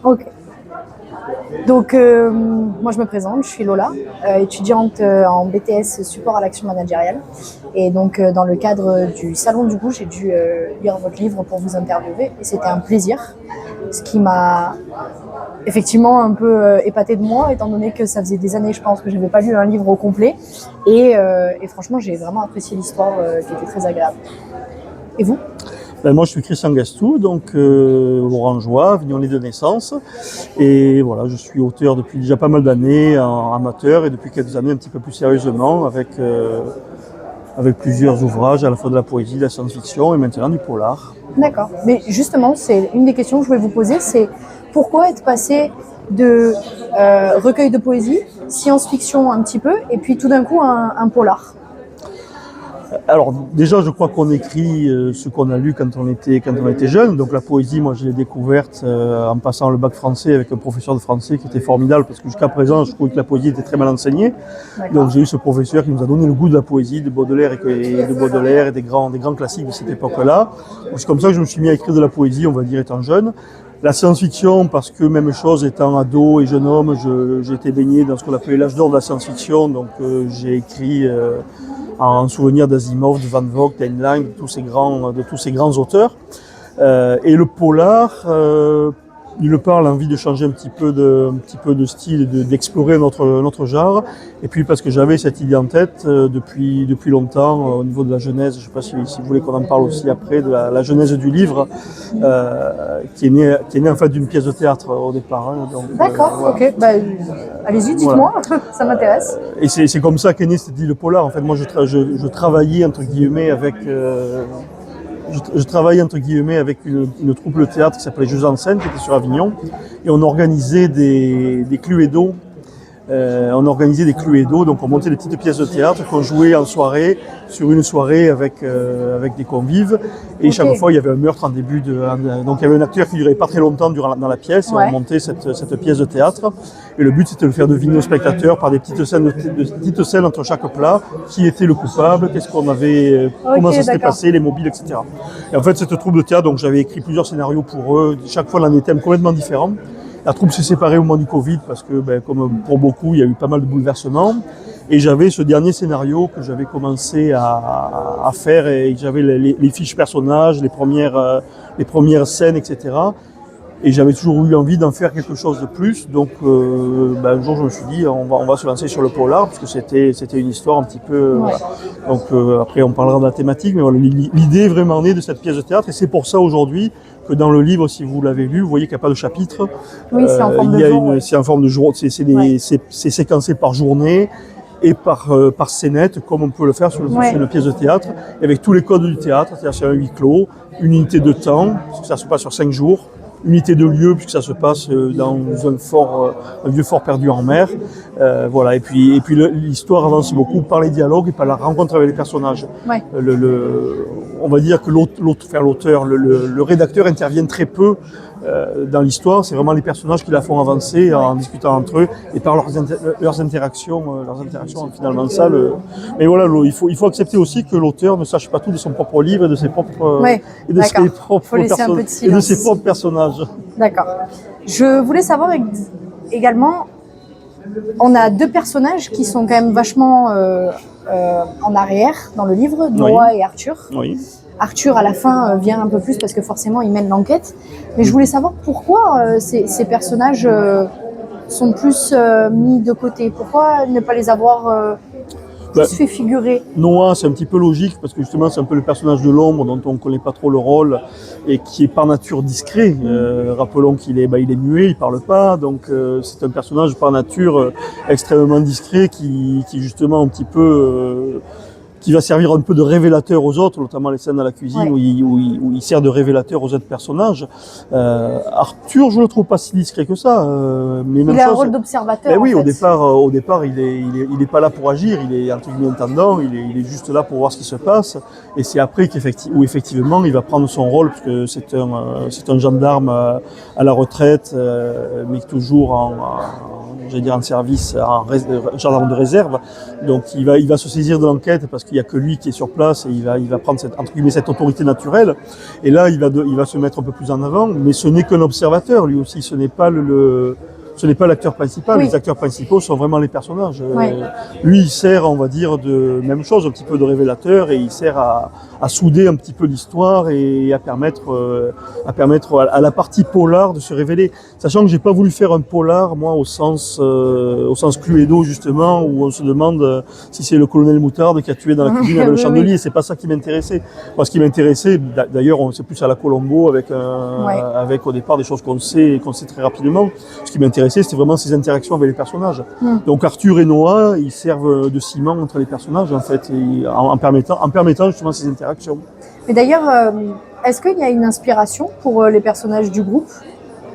Ok. Donc, moi je me présente, je suis Lola, étudiante en BTS support à l'action managériale. Et donc, dans le cadre du Salon du Goût, j'ai dû lire votre livre pour vous interviewer et c'était un plaisir. Ce qui m'a effectivement un peu épatée de moi, étant donné que ça faisait des années, je pense, que je n'avais pas lu un livre au complet. Et franchement, j'ai vraiment apprécié l'histoire qui était très agréable. Et vous? Moi, je suis Christian Gastou, donc orangeois, vignonnier de naissance. Et voilà, je suis auteur depuis déjà pas mal d'années, amateur, et depuis quelques années un petit peu plus sérieusement, avec plusieurs ouvrages, à la fois de la poésie, de la science-fiction et maintenant du polar. D'accord. Mais justement, c'est une des questions que je voulais vous poser, c'est pourquoi être passé de recueil de poésie, science-fiction un petit peu, et puis tout d'un coup un polar? Alors déjà, je crois qu'on écrit ce qu'on a lu quand on était jeune. Donc la poésie, moi, je l'ai découverte en passant le bac français avec un professeur de français qui était formidable parce que jusqu'à présent, je trouvais que la poésie était très mal enseignée. Donc j'ai eu ce professeur qui nous a donné le goût de la poésie, de Baudelaire et des grands classiques de cette époque-là. C'est comme ça que je me suis mis à écrire de la poésie, on va dire, étant jeune. La science-fiction, parce que même chose, étant ado et jeune homme, j'ai été baigné dans ce qu'on appelait l'âge d'or de la science-fiction. Donc j'ai écrit en souvenir d'Asimov, de Van Vogt, d'Heinlein, de tous ces grands auteurs. Et le polar, il parle envie de changer un petit peu de style et d'explorer notre genre. Et puis parce que j'avais cette idée en tête depuis longtemps au niveau de la genèse. Je ne sais pas si vous voulez qu'on en parle aussi après de la genèse du livre, qui est née en fait d'une pièce de théâtre au départ. Hein, D'accord, voilà. Ok. Bah, allez-y, dites-moi, voilà. Ça m'intéresse. Et c'est comme ça qu'est née cette idée de polar. En fait, moi, je travaillais entre guillemets avec une troupe de théâtre qui s'appelait Jeux en scène, qui était sur Avignon, et on organisait des cluedo. Donc on montait des petites pièces de théâtre qu'on jouait en soirée, sur une soirée avec des convives. Et chaque fois, il y avait un meurtre en début donc il y avait un acteur qui durait pas très longtemps dans la pièce, et on montait cette pièce de théâtre. Et le but, c'était de le faire deviner aux spectateurs par des petites scènes entre chaque plat, qui était le coupable, comment ça s'était passé, les mobiles, etc. Et en fait, cette troupe de théâtre, donc j'avais écrit plusieurs scénarios pour eux. Chaque fois, on avait des thèmes complètement différents. La troupe s'est séparée au moment du Covid parce que, comme pour beaucoup, il y a eu pas mal de bouleversements. Et j'avais ce dernier scénario que j'avais commencé à faire, et j'avais les fiches personnages, les premières scènes, etc. Et j'avais toujours eu envie d'en faire quelque chose de plus. Donc un jour, je me suis dit, on va se lancer sur le polar, parce que c'était une histoire un petit peu... Voilà. Donc après, on parlera de la thématique, mais voilà, l'idée est vraiment née de cette pièce de théâtre. Et c'est pour ça aujourd'hui que dans le livre, si vous l'avez lu, vous voyez qu'il n'y a pas de chapitre. Oui, c'est en forme de jour. C'est en forme de jour, c'est séquencé par journée et par scénette, comme on peut le faire sur une pièce de théâtre, et avec tous les codes du théâtre, c'est-à-dire c'est un huis clos, une unité de temps, parce que ça se passe sur 5 jours, unité de lieu, puisque ça se passe dans un vieux fort perdu en mer. Voilà. Et puis l'histoire avance beaucoup par les dialogues et par la rencontre avec les personnages. Ouais. On va dire que l'auteur, le rédacteur intervient très peu dans l'histoire. C'est vraiment les personnages qui la font avancer en discutant entre eux et par leurs interactions finalement ça. Mais voilà, il faut accepter aussi que l'auteur ne sache pas tout de son propre livre et de ses propres personnages. D'accord. Je voulais savoir également, on a deux personnages qui sont quand même vachement en arrière dans le livre, Noah et Arthur. Oui. Arthur, à la fin, vient un peu plus parce que forcément, il mène l'enquête. Mais je voulais savoir pourquoi ces personnages sont plus mis de côté. Pourquoi ne pas les avoir plus fait figurer? Noah, c'est un petit peu logique parce que justement, c'est un peu le personnage de l'ombre dont on ne connaît pas trop le rôle et qui est par nature discret. Rappelons qu'il est muet, il parle pas. Donc, c'est un personnage par nature extrêmement discret qui justement un petit peu... qui va servir un peu de révélateur aux autres, notamment les scènes à la cuisine où il sert de révélateur aux autres personnages. Arthur, je ne le trouve pas si discret que ça. Mais il a un rôle d'observateur. Mais oui, au départ, il est pas là pour agir, il est entre guillemets intendant, il est juste là pour voir ce qui se passe. Et c'est après où effectivement il va prendre son rôle, parce que c'est un gendarme à la retraite, mais toujours j'allais dire en service, gendarme de réserve. Donc il va se saisir de l'enquête parce qu'il n'y a que lui qui est sur place et il va prendre entre guillemets, cette autorité naturelle. Et là, il va se mettre un peu plus en avant, mais ce n'est qu'un observateur, lui aussi, ce n'est pas l'acteur principal. Oui. Les acteurs principaux sont vraiment les personnages. Oui. Lui, il sert, on va dire, de même chose, un petit peu de révélateur, et il sert à souder un petit peu l'histoire et à permettre à la partie polar de se révéler. Sachant que j'ai pas voulu faire un polar, moi, au sens Cluedo, justement, où on se demande si c'est le colonel Moutarde qui a tué dans la cuisine avec le chandelier. Oui. C'est pas ça qui m'intéressait. Moi, ce qui m'intéressait, d'ailleurs, c'est plus à la Colombo avec au départ des choses qu'on sait très rapidement. Ce qui m'intéressait, c'était vraiment ces interactions avec les personnages. Donc Arthur et Noah, ils servent de ciment entre les personnages, en fait, en permettant justement ces interactions. Mais d'ailleurs, est-ce qu'il y a une inspiration pour les personnages du groupe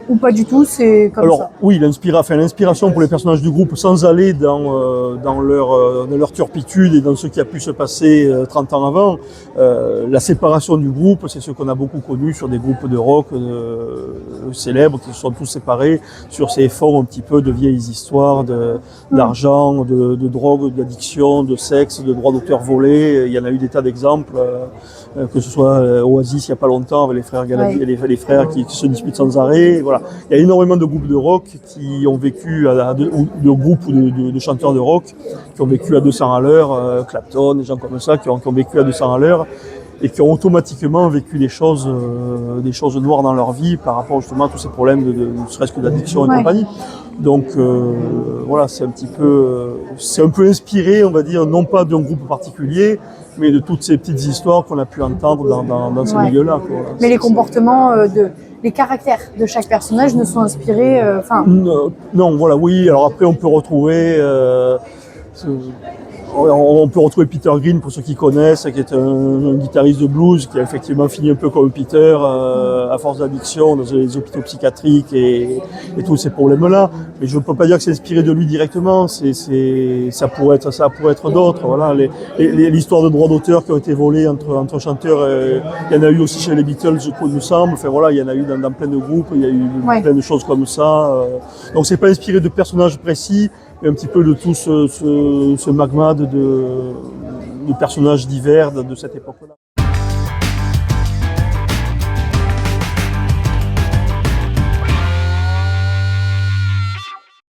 ou pas du tout, c'est comme ça? Oui, l'inspiration pour les personnages du groupe, sans aller dans leur turpitude et dans ce qui a pu se passer 30 ans avant. La séparation du groupe, c'est ce qu'on a beaucoup connu sur des groupes de rock célèbres qui se sont tous séparés sur ces fonds un petit peu de vieilles histoires d'argent, de drogue, d'addiction, de sexe, de droits d'auteur volés. Il y en a eu des tas d'exemples, que ce soit Oasis il n'y a pas longtemps avec les frères Gallagher, les frères qui se disputent sans arrêt. Voilà. Il y a énormément de groupes de rock qui ont vécu, de groupes ou de chanteurs de rock qui ont vécu à 200 à l'heure, Clapton, des gens comme ça, qui ont vécu à 200 à l'heure et qui ont automatiquement vécu des choses noires dans leur vie par rapport justement à tous ces problèmes ne serait-ce que d'addiction et compagnie. Donc voilà, c'est un peu inspiré, on va dire, non pas d'un groupe particulier, mais de toutes ces petites histoires qu'on a pu entendre dans ces milieux-là. Mais les comportements les caractères de chaque personnage ne sont inspirés. Non, voilà, oui. Alors après, on peut retrouver Peter Green, pour ceux qui connaissent, qui est un guitariste de blues qui a effectivement fini un peu comme Peter, à force d'addiction dans les hôpitaux psychiatriques et tous ces problèmes-là. Mais je ne peux pas dire que c'est inspiré de lui directement. Ça pourrait être d'autres. Voilà, l'histoire de droits d'auteur qui ont été volés entre chanteurs. Il y en a eu aussi chez les Beatles, il me semble. Enfin voilà, il y en a eu dans plein de groupes. Il y a eu plein de choses comme ça. Donc c'est pas inspiré de personnages précis, mais un petit peu de tout ce magma de personnages divers de cette époque-là.